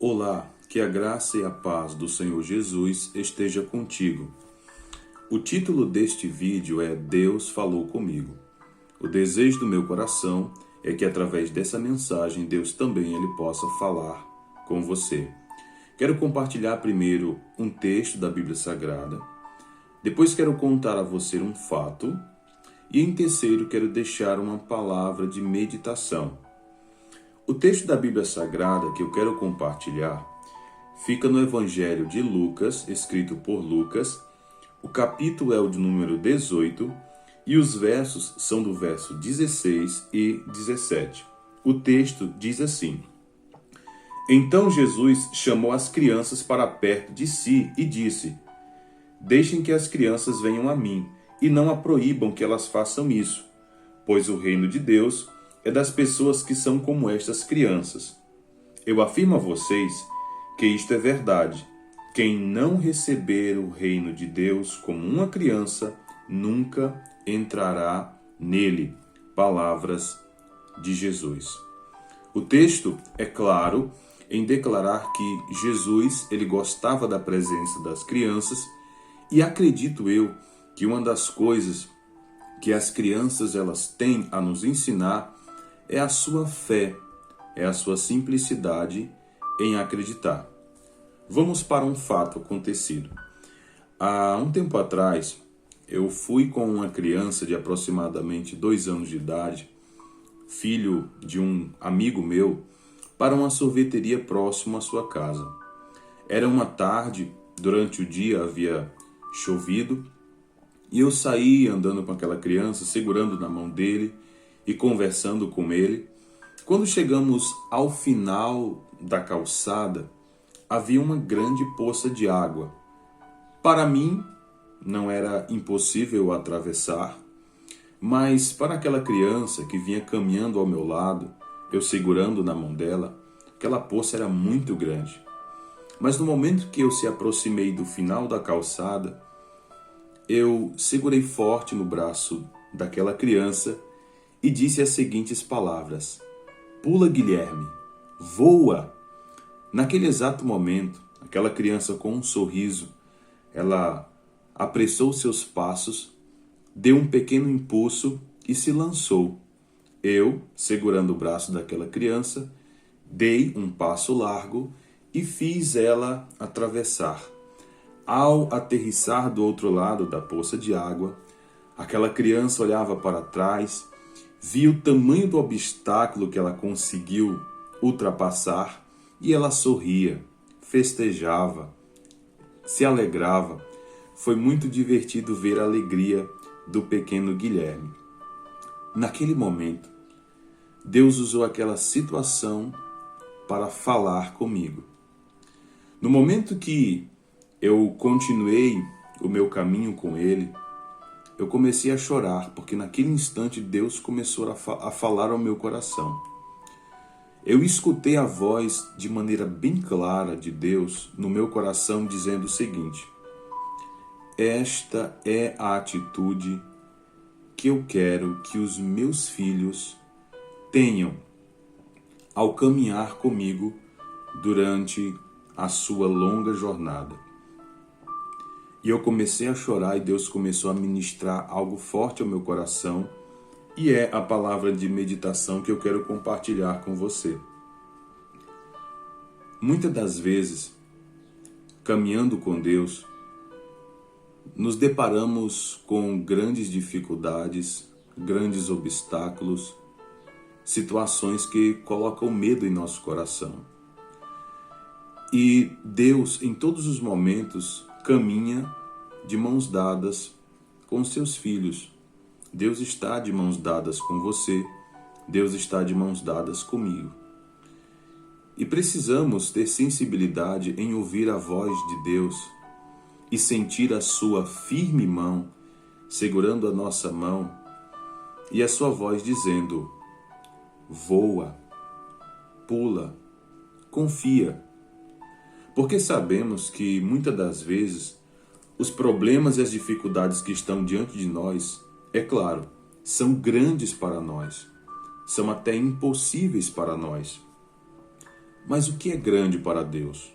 Olá, que a graça e a paz do Senhor Jesus esteja contigo. O título deste vídeo é Deus falou comigo. O desejo do meu coração é que através dessa mensagem Deus também ele possa falar com você. Quero compartilhar primeiro um texto da Bíblia Sagrada, depois quero contar a você um fato e em terceiro quero deixar uma palavra de meditação. O texto da Bíblia Sagrada que eu quero compartilhar fica no Evangelho de Lucas, escrito por Lucas. O capítulo é o de número 18 e os versos são do verso 16 e 17. O texto diz assim: Então Jesus chamou as crianças para perto de si e disse: Deixem que as crianças venham a mim e não a proíbam que elas façam isso, pois o reino de Deus é das pessoas que são como estas crianças. Eu afirmo a vocês que isto é verdade. Quem não receber o reino de Deus como uma criança, nunca entrará nele. Palavras de Jesus. O texto é claro em declarar que Jesus ele gostava da presença das crianças e acredito eu que uma das coisas que as crianças elas têm a nos ensinar é a sua fé, é a sua simplicidade em acreditar. Vamos para um fato acontecido. Há um tempo atrás, eu fui com uma criança de aproximadamente 2 anos de idade, filho de um amigo meu, para uma sorveteria próxima à sua casa. Era uma tarde, durante o dia havia chovido, e eu saí andando com aquela criança, segurando na mão dele e conversando com ele. Quando chegamos ao final da calçada, havia uma grande poça de água. Para mim, não era impossível atravessar, mas para aquela criança que vinha caminhando ao meu lado, eu segurando na mão dela, aquela poça era muito grande. Mas no momento que eu se aproximei do final da calçada, eu segurei forte no braço daquela criança e disse as seguintes palavras: Pula, Guilherme, voa! Naquele exato momento, aquela criança com um sorriso, ela apressou seus passos, deu um pequeno impulso e se lançou. Eu, segurando o braço daquela criança, dei um passo largo e fiz ela atravessar. Ao aterrissar do outro lado da poça de água, aquela criança olhava para trás, via o tamanho do obstáculo que ela conseguiu ultrapassar e ela sorria, festejava, se alegrava. Foi muito divertido ver a alegria do pequeno Guilherme. Naquele momento, Deus usou aquela situação para falar comigo. No momento que eu continuei o meu caminho com Ele, eu comecei a chorar, porque naquele instante Deus começou a falar ao meu coração. Eu escutei a voz de maneira bem clara de Deus no meu coração dizendo o seguinte: esta é a atitude que eu quero que os meus filhos tenham ao caminhar comigo durante a sua longa jornada. E eu comecei a chorar e Deus começou a ministrar algo forte ao meu coração e é a palavra de meditação que eu quero compartilhar com você. Muitas das vezes, caminhando com Deus, nos deparamos com grandes dificuldades, grandes obstáculos, situações que colocam medo em nosso coração. E Deus, em todos os momentos, caminha de mãos dadas com seus filhos. Deus está de mãos dadas com você. Deus está de mãos dadas comigo. E precisamos ter sensibilidade em ouvir a voz de Deus e sentir a sua firme mão segurando a nossa mão e a sua voz dizendo: voa, pula, confia. Porque sabemos que muitas das vezes os problemas e as dificuldades que estão diante de nós, é claro, são grandes para nós, são até impossíveis para nós. Mas o que é grande para Deus?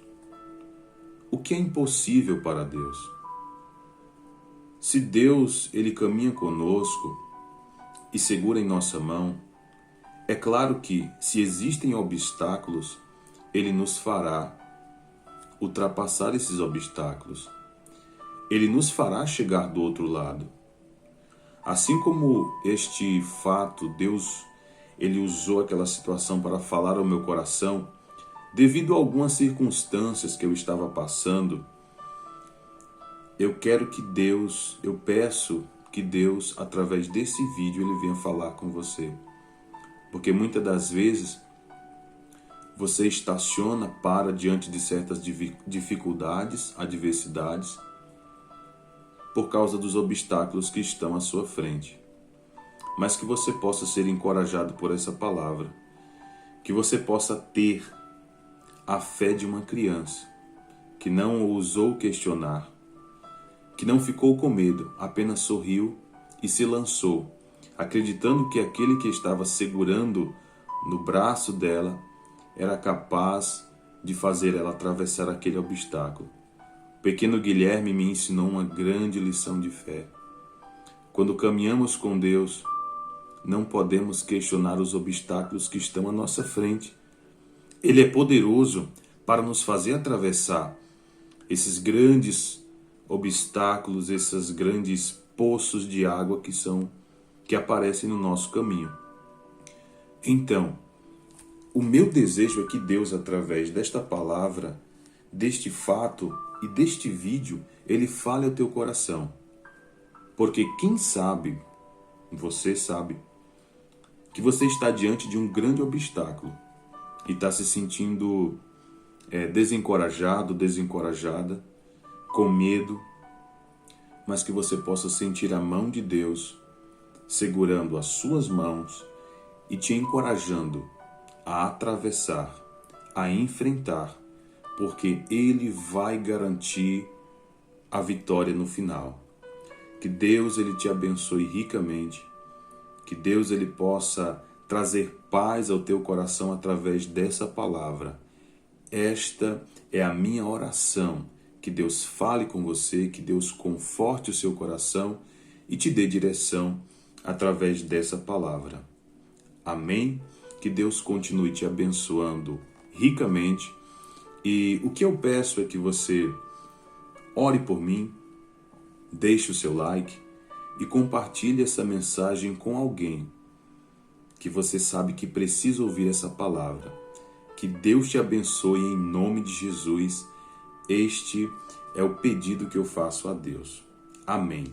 O que é impossível para Deus? Se Deus, Ele caminha conosco e segura em nossa mão, é claro que, se existem obstáculos, Ele nos fará ultrapassar esses obstáculos. Ele nos fará chegar do outro lado. Assim como este fato, Deus, Ele usou aquela situação para falar ao meu coração, devido a algumas circunstâncias que eu estava passando, eu peço que Deus, através desse vídeo, Ele venha falar com você. Porque muitas das vezes você estaciona, para diante de certas dificuldades, adversidades, por causa dos obstáculos que estão à sua frente. Mas que você possa ser encorajado por essa palavra, que você possa ter a fé de uma criança, que não ousou questionar, que não ficou com medo, apenas sorriu e se lançou, acreditando que aquele que estava segurando no braço dela era capaz de fazer ela atravessar aquele obstáculo. O pequeno Guilherme me ensinou uma grande lição de fé. Quando caminhamos com Deus, não podemos questionar os obstáculos que estão à nossa frente. Ele é poderoso para nos fazer atravessar esses grandes obstáculos, esses grandes poços de água que aparecem no nosso caminho. Então, o meu desejo é que Deus, através desta palavra, deste fato e deste vídeo, Ele fale ao teu coração. Porque quem sabe, você sabe, que você está diante de um grande obstáculo e está se sentindo desencorajado, desencorajada, com medo, mas que você possa sentir a mão de Deus segurando as suas mãos e te encorajando a atravessar, a enfrentar, porque Ele vai garantir a vitória no final. Que Deus Ele te abençoe ricamente, que Deus Ele possa trazer paz ao teu coração através dessa palavra. Esta é a minha oração, que Deus fale com você, que Deus conforte o seu coração e te dê direção através dessa palavra. Amém? Que Deus continue te abençoando ricamente. E o que eu peço é que você ore por mim, deixe o seu like e compartilhe essa mensagem com alguém que você sabe que precisa ouvir essa palavra. Que Deus te abençoe em nome de Jesus. Este é o pedido que eu faço a Deus. Amém.